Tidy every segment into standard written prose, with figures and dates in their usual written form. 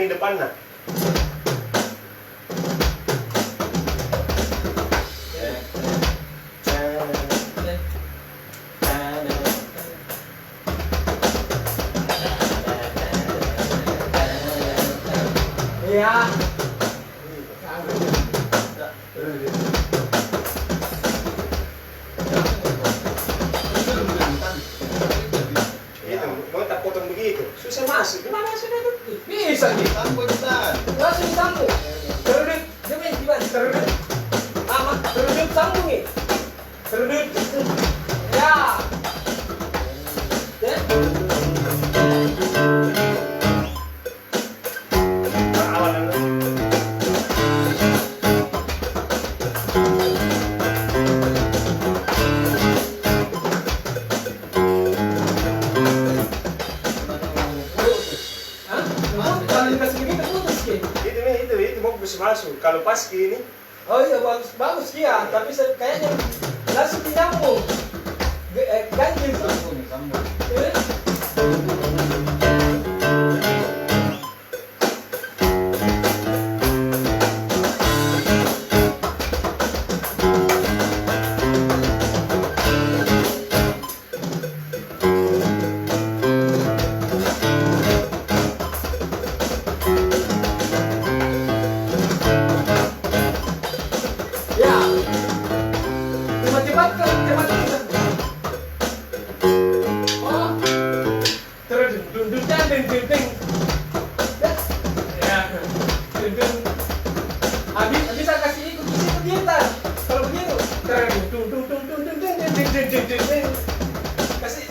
ini depannya. Iya. Itu, mau tak potong begitu. Susah masuk. Gimana sudah itu? Bisa nih. Sambung Tan. Langsung sambung. Terudut. Gimana gimana? Terudut. Mama, terudut sambung nih. Terudut. Ya. Ya. Kalau dikasih begitu putus Ki. Itu mau bisa masuk. Kalau pas gini, Oh iya bagus Ki ya, tapi kayaknya langsung nyambung. Ganjil tuh. Sambung. Eh? Ya. Tiba-tiba oh. Terus dun dan ding. Ya. Dun. Habis kasih ikut dia Tan. Kalau begitu. Terus dun. Kasih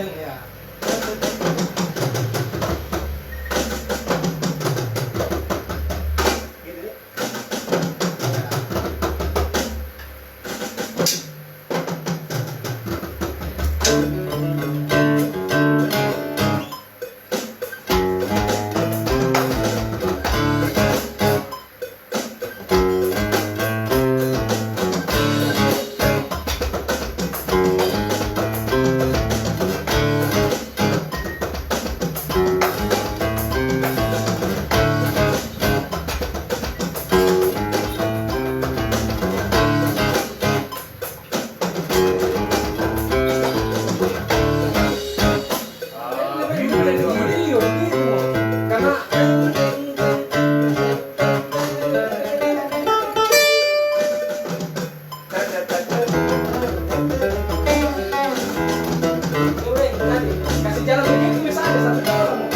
ya. gitu. Kasih jalan begitu bisa ada satu jalan.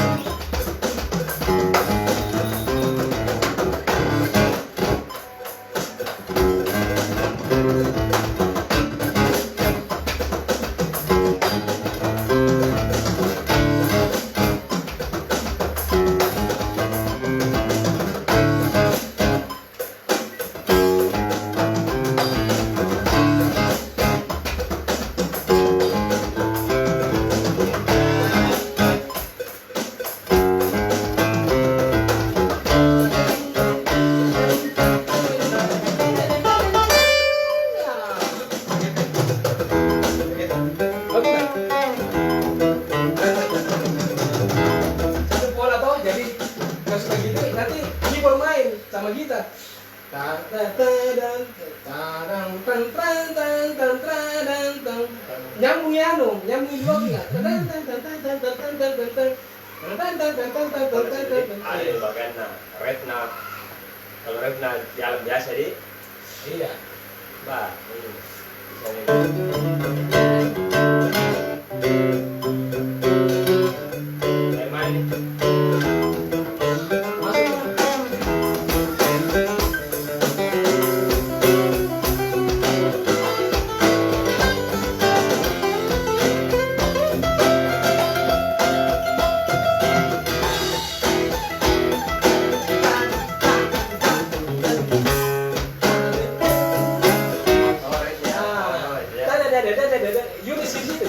Satu pola toh, jadi kalau suka gitu nanti keyboard main sama kita. Nyambung ya anu, nyambung juga enggak? Ada bagian retna. Kalau retna jalan biasa di, Iya. bah, bisa nih. Dari mana nih? Oh, retnya. Oh, retnya. You di situ.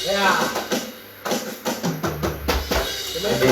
Ya. Tinggal tadi.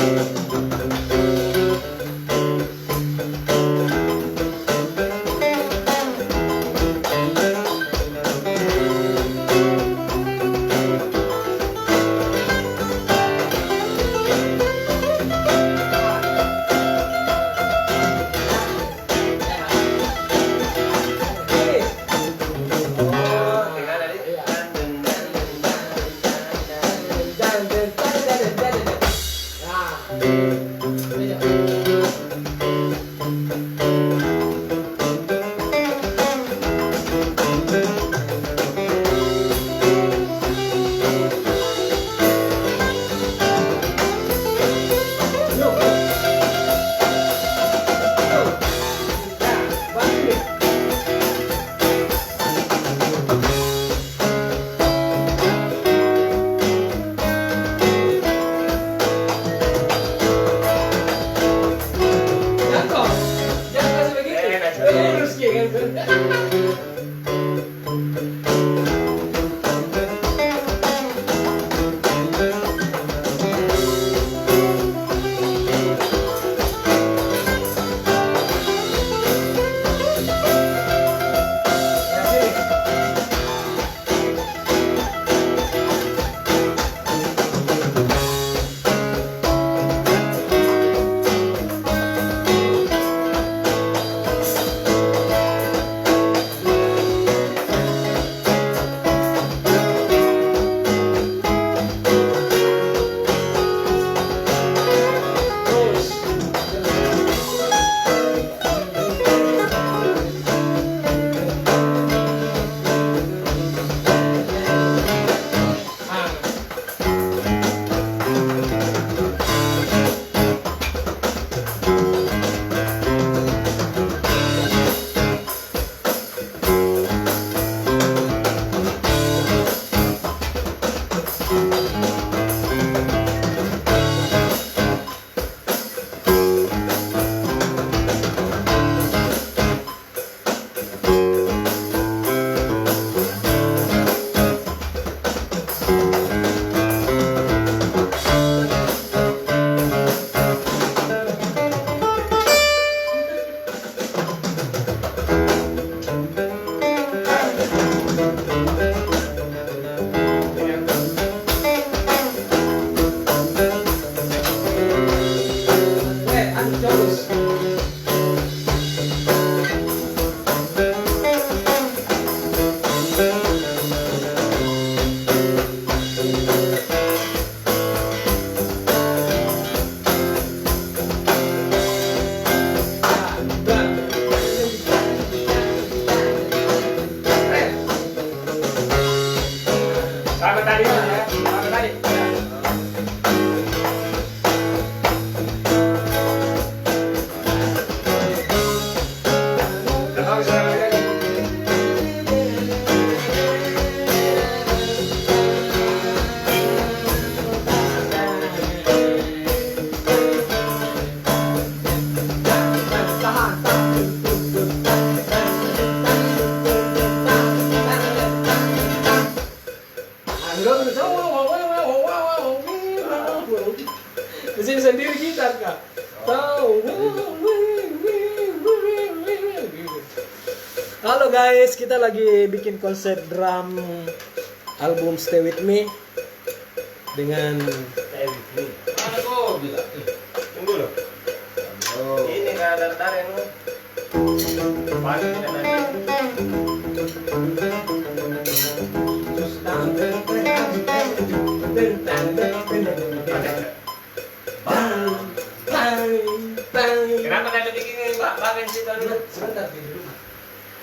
Mesin sendiri gitar kak. Tahu. Halo guys, kita lagi bikin konsep drum album Stay With Me dengan Stay With Me. Mana kau bilang? Tunggu loh. Oh. Ini nggak ada tarik loh. Pagi kita nanti. Kenapa tadi bikin Pak Bagen sih tadi? Sebentar di rumah.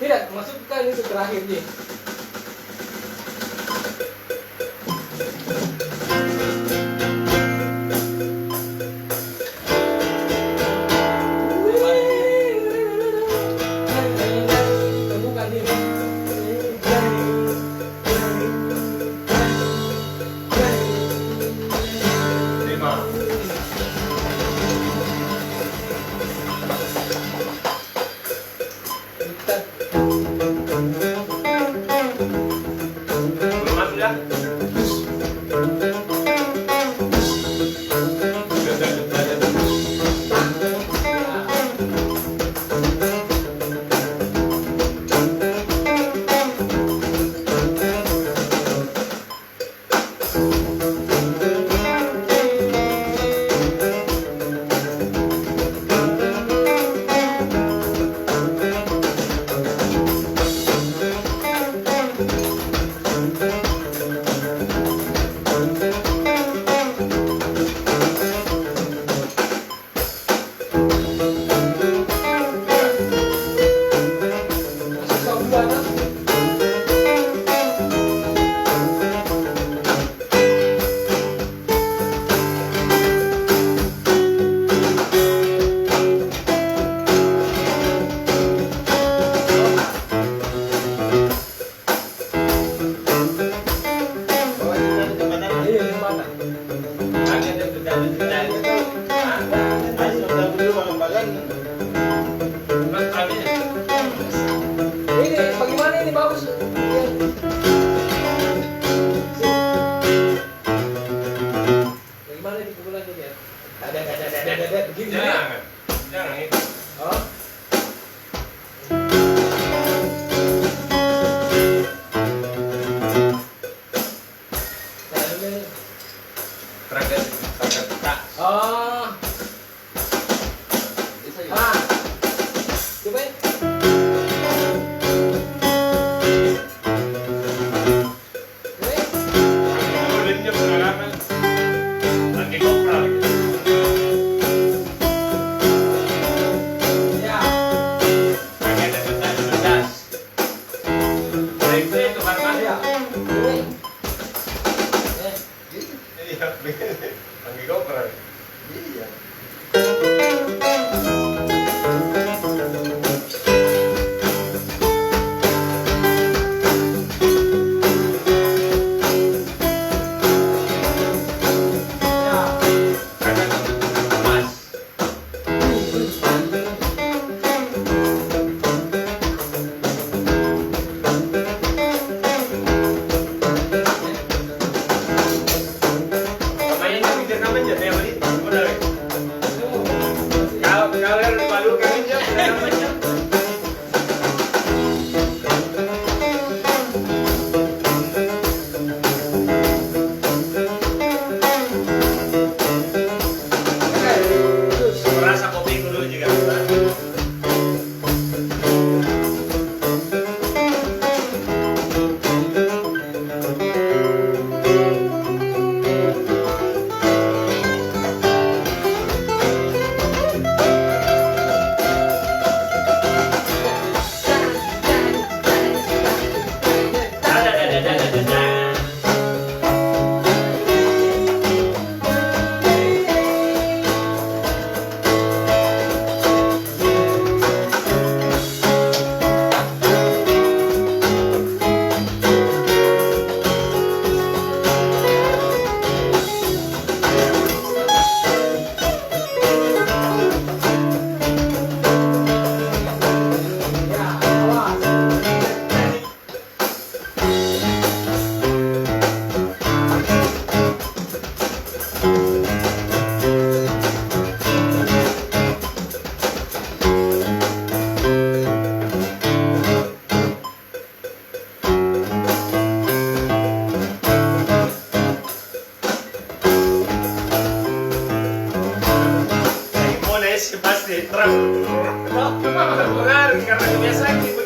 Tidak, masukkan itu terakhir nih. Bukan ini. Lima. Belum masuk ya? Ini bagaimana ini bagus? Bagaimana di pukulan ini ya? Ada begini. Jangan. Jangan itu. Oh. Terakhir tak. Oh. Ah. Coba. Kemudiannya pengalaman lagi kopral. Ya. Pakai ada pedas. Itu karena Ya. iya lagi kopral. Iya. Rasa kopi dulu juga. sih pasti terang. Pengaruh karena kebiasaan gitu